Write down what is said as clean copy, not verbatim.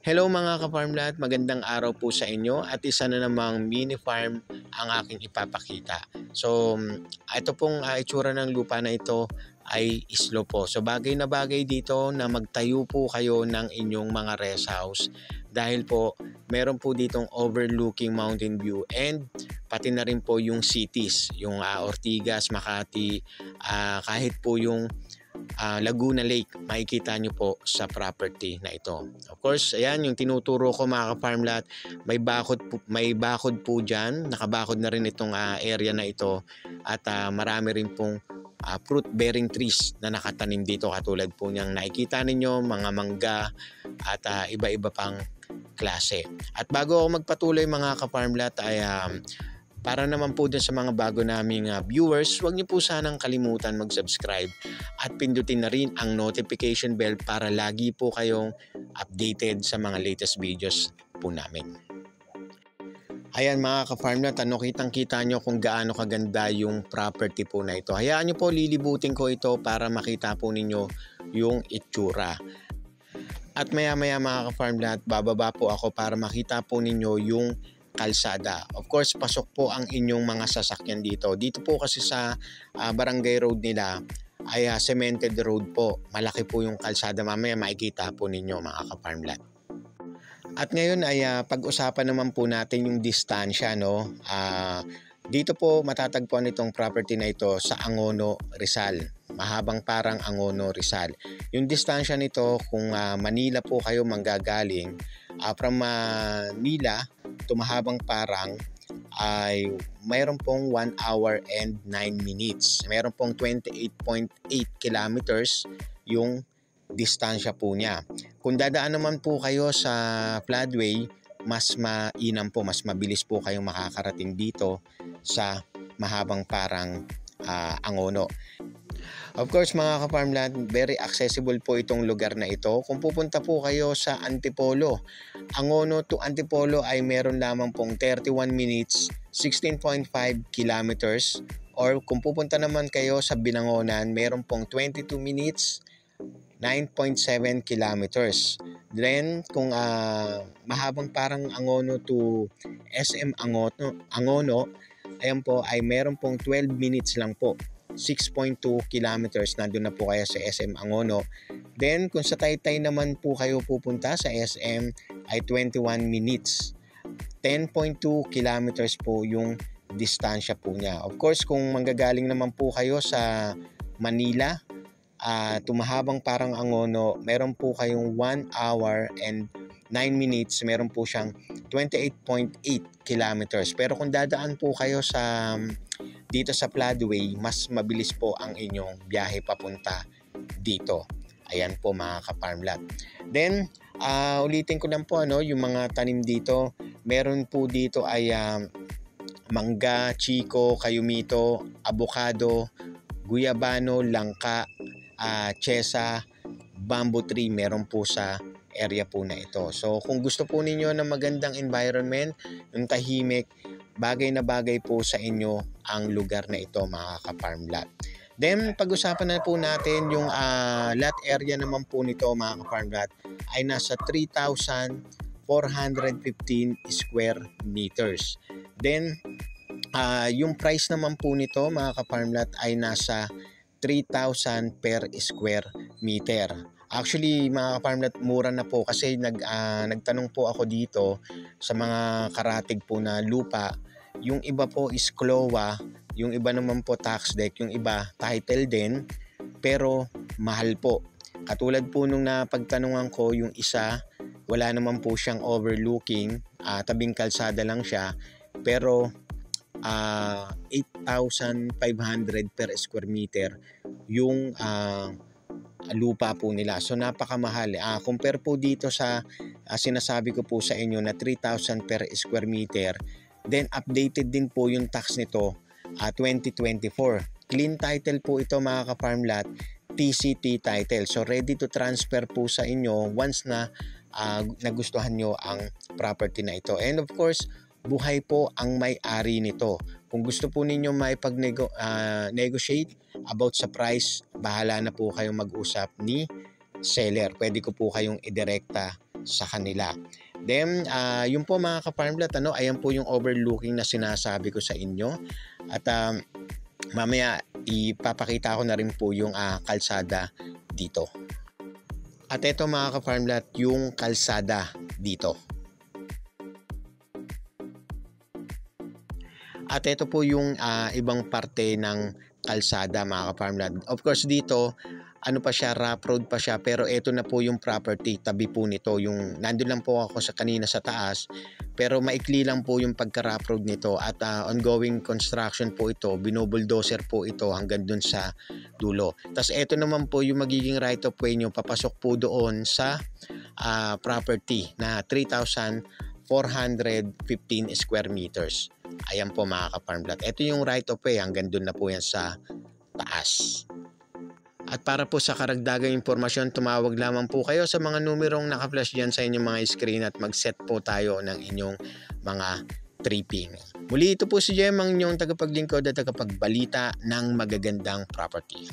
Hello mga ka-farmland, magandang araw po sa inyo at isa na namang mini farm ang aking ipapakita. So, ito pong itsura ng lupa na ito ay islo po. So, bagay na bagay dito na magtayo po kayo ng inyong mga rest house dahil po meron po ditong overlooking mountain view and pati na rin po yung cities, yung Ortigas, Makati, kahit po yung Laguna Lake, makikita nyo po sa property na ito. Of course, ayan yung tinuturo ko mga ka-farmlat, may bakod po dyan, nakabakod na rin itong area na ito at marami rin pong fruit bearing trees na nakatanim dito katulad po niyang nakikita ninyo, mga mangga at iba-iba pang klase. At bago ako magpatuloy mga ka-farmlat ay para naman po dun sa mga bago naming viewers, huwag niyo po sanang kalimutan mag-subscribe at pindutin na rin ang notification bell para lagi po kayong updated sa mga latest videos po namin. Ayan mga ka-farmland, kitang-kita nyo kung gaano kaganda yung property po na ito. Hayaan nyo po, lilibutin ko ito para makita po ninyo yung itsura. At maya-maya mga ka-farmland, bababa po ako para makita po ninyo yung kalsada. Of course, pasok po ang inyong mga sasakyan dito. Dito po kasi sa barangay road nila ay cemented road po. Malaki po yung kalsada. Mamaya makikita po ninyo mga ka-farmland. At ngayon ay pag-usapan naman po natin yung distansya. No? Dito po matatagpuan itong property na ito sa Angono, Rizal. Mahabang parang Angono, Rizal. Yung distansya nito kung Manila po kayo manggagaling, from Manila to Mahabang Parang ay mayroon pong 1 hour and 9 minutes. Mayroon pong 28.8 kilometers yung distansya po niya. Kung dadaan naman po kayo sa floodway, mas mainam po, mas mabilis po kayong makakarating dito sa Mahabang Parang Angono. Of course mga ka-farmland, very accessible po itong lugar na ito. Kung pupunta po kayo sa Antipolo, Angono to Antipolo ay meron lamang pong 31 minutes, 16.5 kilometers. Or kung pupunta naman kayo sa Binangonan, meron pong 22 minutes, 9.7 kilometers. Then kung mahabang parang Angono to SM Angono, ayan po ay meron pong 12 minutes lang po. 6.2 kilometers, nandun na po kayo sa SM Angono. Then kung sa Taytay naman po kayo pupunta sa SM ay 21 minutes. 10.2 kilometers po yung distansya po niya. Of course, kung manggagaling naman po kayo sa Manila, tumahabang parang Angono, meron po kayong 1 hour and 9 minutes, meron po siyang 28.8 kilometers. Pero kung dadaan po kayo sa dito sa floodway, mas mabilis po ang inyong biyahe papunta dito. Ayan po mga ka-farmland. Then, ulitin ko lang po yung mga tanim dito. Meron po dito ay mangga, chiko, kayumito, avocado, guyabano, langka, chesa, bamboo tree, meron po sa area po na ito. So kung gusto po ninyo ng magandang environment, yung tahimik, bagay na bagay po sa inyo ang lugar na ito mga ka-farmland. Then pag-usapan na po natin yung lot area naman po nito mga ka-farmland ay nasa 3,415 square meters. Then yung price naman po nito mga ka-farmland ay nasa 3,000 per square meter. Actually, mga ka-farmland, mura na po kasi nagtanong po ako dito sa mga karatig po na lupa. Yung iba po is CLOA, yung iba naman po tax deck, yung iba title din, pero mahal po. Katulad po nung napagtanungan ko, yung isa, wala naman po siyang overlooking, tabing kalsada lang siya, pero 8,500 per square meter yung lupa po nila. So napakamahal. Compare po dito sa sinasabi ko po sa inyo na 3,000 per square meter. Then updated din po yung tax nito 2024. Clean title po ito mga ka-farmland, TCT title. So ready to transfer po sa inyo once na nagustuhan nyo ang property na ito. And of course, buhay po ang may-ari nito. Kung gusto po ninyo negotiate about sa price, bahala na po kayong mag-usap ni seller. Pwede ko po kayong idirekta sa kanila. Then, yun po mga ka-farmlat, ayan po yung overlooking na sinasabi ko sa inyo. At mamaya ipapakita ko na rin po yung kalsada dito. At ito mga ka-farmlat, yung kalsada dito. At ito po yung ibang parte ng kalsada mga ka-farmland. Of course dito, ano pa siya, rough road pa siya, pero ito na po yung property, tabi po nito. Yung nandun lang po ako kanina sa taas, pero maikli lang po yung pagka-rough road nito at ongoing construction po ito, binobuldozer po ito hanggang dun sa dulo. Tapos ito naman po yung magiging right of way nyo, papasok po doon sa property na 3,415 square meters. Ayan po mga ka-farmlat. Ito yung right of way, hanggang dun na po yan sa taas. At para po sa karagdagang impormasyon, tumawag lamang po kayo sa mga numerong naka-flash dyan sa inyong mga screen at mag-set po tayo ng inyong mga tripping. Muli ito po si Jem, ang inyong tagapaglingkod at tagapagbalita ng magagandang property.